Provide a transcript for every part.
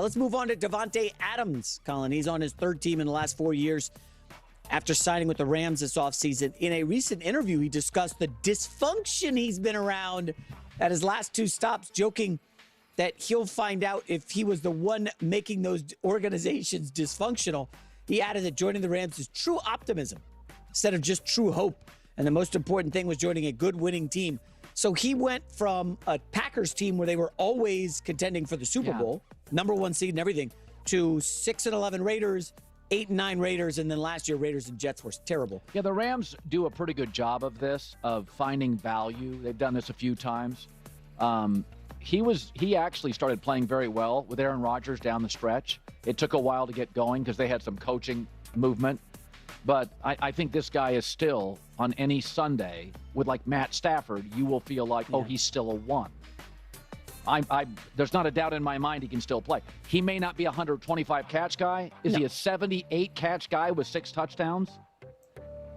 Let's move on to Davante Adams, Colin. He's on his third team in the last 4 years after signing with the Rams this offseason. In a recent interview, he discussed the dysfunction he's been around at his last 2 stops, joking that he'll find out if he was the one making those organizations dysfunctional. He added that joining the Rams is true optimism instead of just true hope. And the most important thing was joining a good winning team. So he went from a Packers team where they were always contending for the Super Bowl, number 1 seed and everything, to 6-11 Raiders, 8-9 Raiders, and then last year Raiders and Jets were terrible. Yeah, the Rams do a pretty good job of this, of finding value. They've done this a few times. He actually started playing very well with Aaron Rodgers down the stretch. It took a while to get going because they had some coaching movement. But I think this guy is still, on any Sunday, with like Matt Stafford, you will feel like, oh, he's still a 1. There's not a doubt in my mind he can still play. He may not be a 125 catch guy. Is he a 78 catch guy with 6 touchdowns?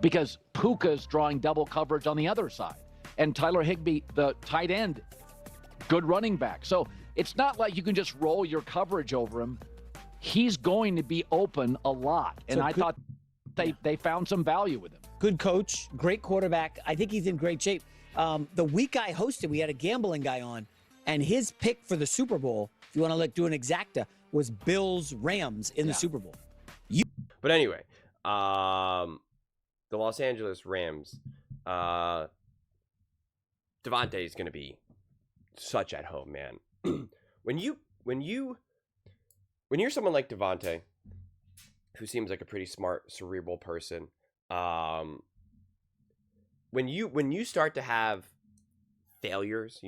Because Puka's drawing double coverage on the other side. And Tyler Higbee, the tight end, good running back. So it's not like you can just roll your coverage over him. He's going to be open a lot. And I thought they found some value with him. Good coach, great quarterback. I think he's in great shape. The week I hosted, we had a gambling guy on, and his pick for the Super Bowl, if you want to do an exacta, was Bills-Rams in the Super Bowl. But anyway, the Los Angeles Rams, Davante is going to be such at home, man. When you're someone like Davante, who seems like a pretty smart, cerebral person, when you start to have failures,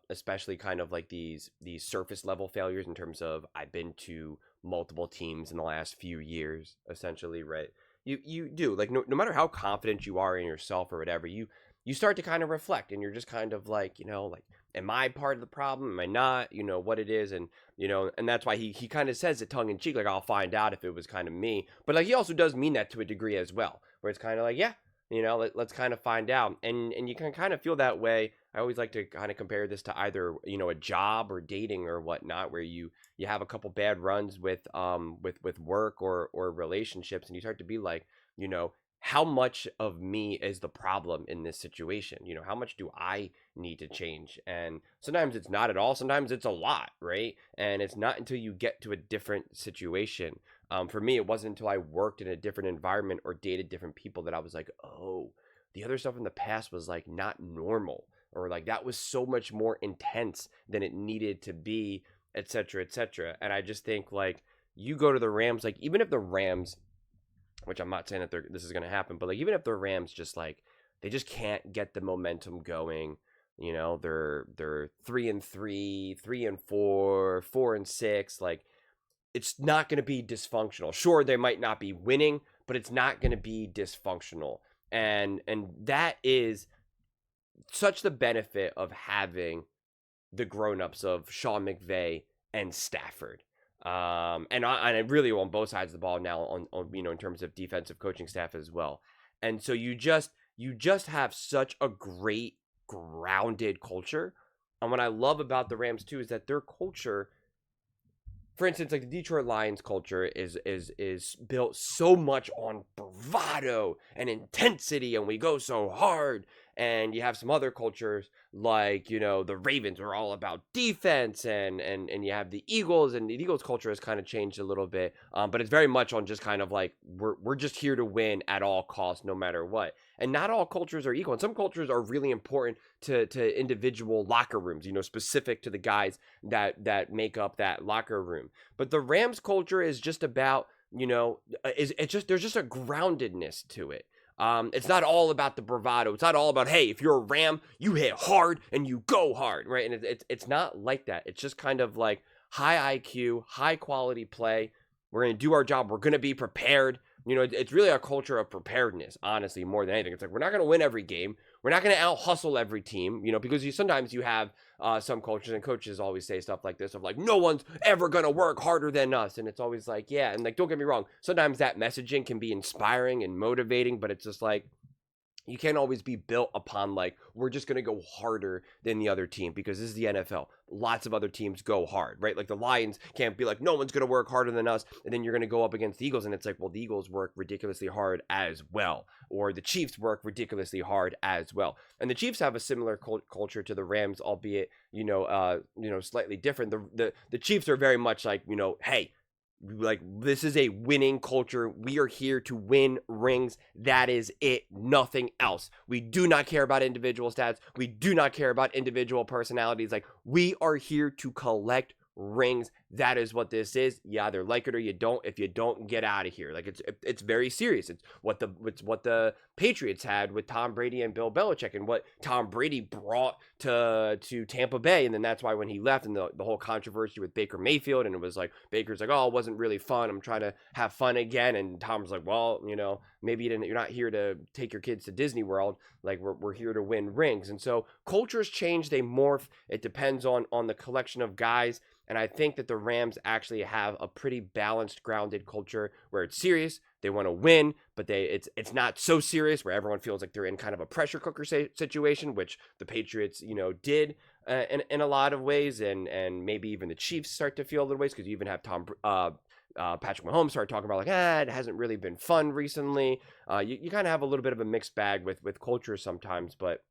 especially kind of like these surface level failures in terms of I've been to multiple teams in the last few years, essentially, right? You do, like, no matter how confident you are in yourself or whatever, you start to kind of reflect, and you're just kind of like, like, am I part of the problem? Am I not? What it is, and and that's why he kind of says it tongue in cheek, like, I'll find out if it was kind of me. But like, he also does mean that to a degree as well, where it's kind of like, let's kind of find out, and you can kind of feel that way. I always like to kind of compare this to either a job or dating or whatnot, where you have a couple bad runs with work or relationships, and you start to be like, how much of me is the problem in this situation? How much do I need to change? And sometimes it's not at all. Sometimes it's a lot, right? And it's not until you get to a different situation. For me, it wasn't until I worked in a different environment or dated different people that I was like, oh, the other stuff in the past was like not normal, or like that was so much more intense than it needed to be, et cetera, et cetera. And I just think, like, you go to the Rams, like, even if the Rams, which I'm not saying that this is going to happen, but like, even if the Rams just like, they just can't get the momentum going, they're 3-3, 3-4, 4-6, like, it's not going to be dysfunctional. Sure, they might not be winning, but it's not going to be dysfunctional. And that is such the benefit of having the grown-ups of Shawn McVey and Stafford. And I really on both sides of the ball now on in terms of defensive coaching staff as well. And so you just have such a great grounded culture. And what I love about the Rams too is that their culture, for instance, like the Detroit Lions culture is built so much on bravado and intensity, and we go so hard. And you have some other cultures like, the Ravens are all about defense, and you have the Eagles, and the Eagles culture has kind of changed a little bit. But it's very much on just kind of like, we're just here to win at all costs, no matter what. And not all cultures are equal. And some cultures are really important to individual locker rooms, specific to the guys that make up that locker room. But the Rams culture is just about, there's just a groundedness to it. It's not all about the bravado. It's not all about, hey, if you're a Ram, you hit hard and you go hard, right? And it's not like that. It's just kind of like high IQ, high quality play. We're going to do our job. We're going to be prepared. It's really a culture of preparedness, honestly, more than anything. It's like, we're not going to win every game. We're not going to out-hustle every team, because sometimes you have some cultures, and coaches always say stuff like this of like, no one's ever going to work harder than us. And it's always like, yeah. And like, don't get me wrong. Sometimes that messaging can be inspiring and motivating, but it's just like, You can't always be built upon like, we're just going to go harder than the other team because this is the NFL. Lots of other teams go hard, right? Like the Lions can't be like, no one's going to work harder than us. And then you're going to go up against the Eagles. And it's like, well, the Eagles work ridiculously hard as well. Or the Chiefs work ridiculously hard as well. And the Chiefs have a similar culture to the Rams, albeit, slightly different. The Chiefs are very much like, hey, like, this is a winning culture. We are here to win rings. That is it. Nothing else. We do not care about individual stats. We do not care about individual personalities. Like, we are here to collect rings. That is what this is. You either like it or you don't. If you don't, get out of here. Like, it's very serious. It's what the Patriots had with Tom Brady and Bill Belichick, and what Tom Brady brought to Tampa Bay. And then that's why when he left, and the whole controversy with Baker Mayfield, and it was like, Baker's like, oh, it wasn't really fun. I'm trying to have fun again. And Tom's like, well, maybe you're not here to take your kids to Disney World. Like, we're here to win rings. And so cultures change, they morph. It depends on the collection of guys. And I think that the Rams actually have a pretty balanced, grounded culture where it's serious. They want to win, but it's not so serious where everyone feels like they're in kind of a pressure cooker situation, which the Patriots, did in a lot of ways, and maybe even the Chiefs start to feel a little ways, because you even have Patrick Mahomes start talking about like, it hasn't really been fun recently. You kind of have a little bit of a mixed bag with culture sometimes, but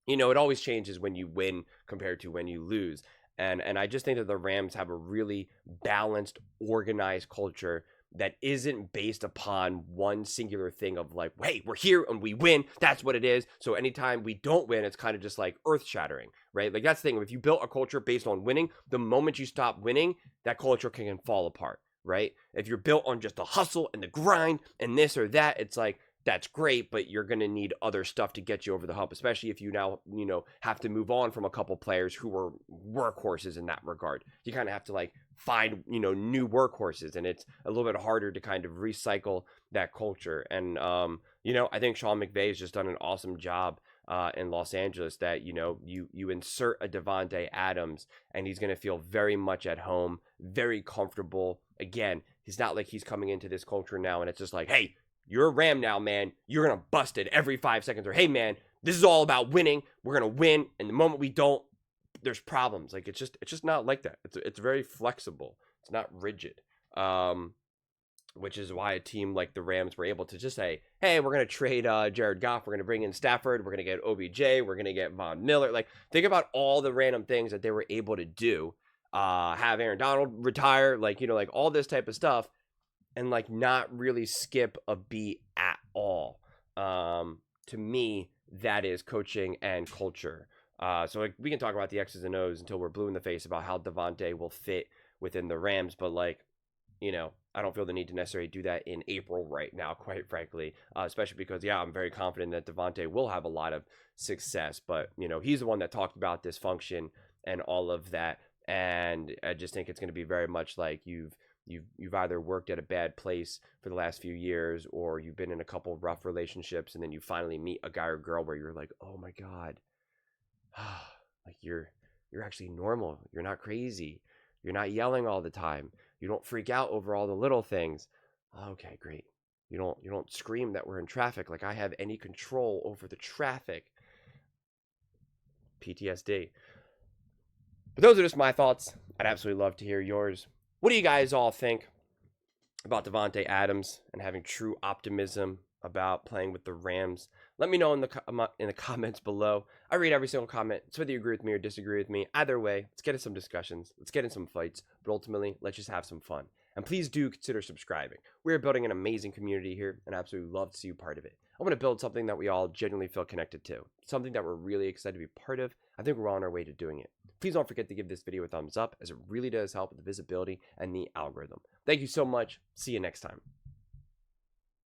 it always changes when you win compared to when you lose. And I just think that the Rams have a really balanced, organized culture that isn't based upon one singular thing of like, hey, we're here and we win. That's what it is. So anytime we don't win, it's kind of just like earth shattering, right? Like, that's the thing. If you built a culture based on winning, the moment you stop winning, that culture can fall apart, right? If you're built on just the hustle and the grind and this or that, it's like, that's great, but you're going to need other stuff to get you over the hump, especially if you now, have to move on from a couple players who were workhorses in that regard. You kind of have to like find, new workhorses, and it's a little bit harder to kind of recycle that culture. And, I think Shawn McVey has just done an awesome job in Los Angeles that, you insert a Davante Adams and he's going to feel very much at home, very comfortable. Again, he's not like he's coming into this culture now and it's just like, hey, you're a Ram now, man. You're going to bust it every 5 seconds. Or, hey, man, this is all about winning. We're going to win. And the moment we don't, there's problems. Like, it's just not like that. It's very flexible. It's not rigid. Which is why a team like the Rams were able to just say, hey, we're going to trade Jared Goff. We're going to bring in Stafford. We're going to get OBJ. We're going to get Von Miller. Like, think about all the random things that they were able to do. Have Aaron Donald retire. Like, like all this type of stuff. And like not really skip a beat at all. To me, that is coaching and culture. So like, we can talk about the X's and O's until we're blue in the face about how Davante will fit within the Rams. But like, I don't feel the need to necessarily do that in April right now, quite frankly. Especially because, I'm very confident that Davante will have a lot of success. But, he's the one that talked about dysfunction and all of that. And I just think it's going to be very much like you've either worked at a bad place for the last few years, or you've been in a couple of rough relationships, and then you finally meet a guy or girl where you're like, oh my God, like you're actually normal. You're not crazy. You're not yelling all the time. You don't freak out over all the little things. Okay, great. You don't scream that we're in traffic like I have any control over the traffic. PTSD. But those are just my thoughts. I'd absolutely love to hear yours. What do you guys all think about Davante Adams and having true optimism about playing with the Rams? Let me know in the comments below. I read every single comment. So whether you agree with me or disagree with me, either way, let's get in some discussions. Let's get in some fights. But ultimately, let's just have some fun. And please do consider subscribing. We are building an amazing community here, and I absolutely love to see you part of it. I want to build something that we all genuinely feel connected to, something that we're really excited to be part of. I think we're on our way to doing it. Please don't forget to give this video a thumbs up, as it really does help with the visibility and the algorithm. Thank you so much. See you next time.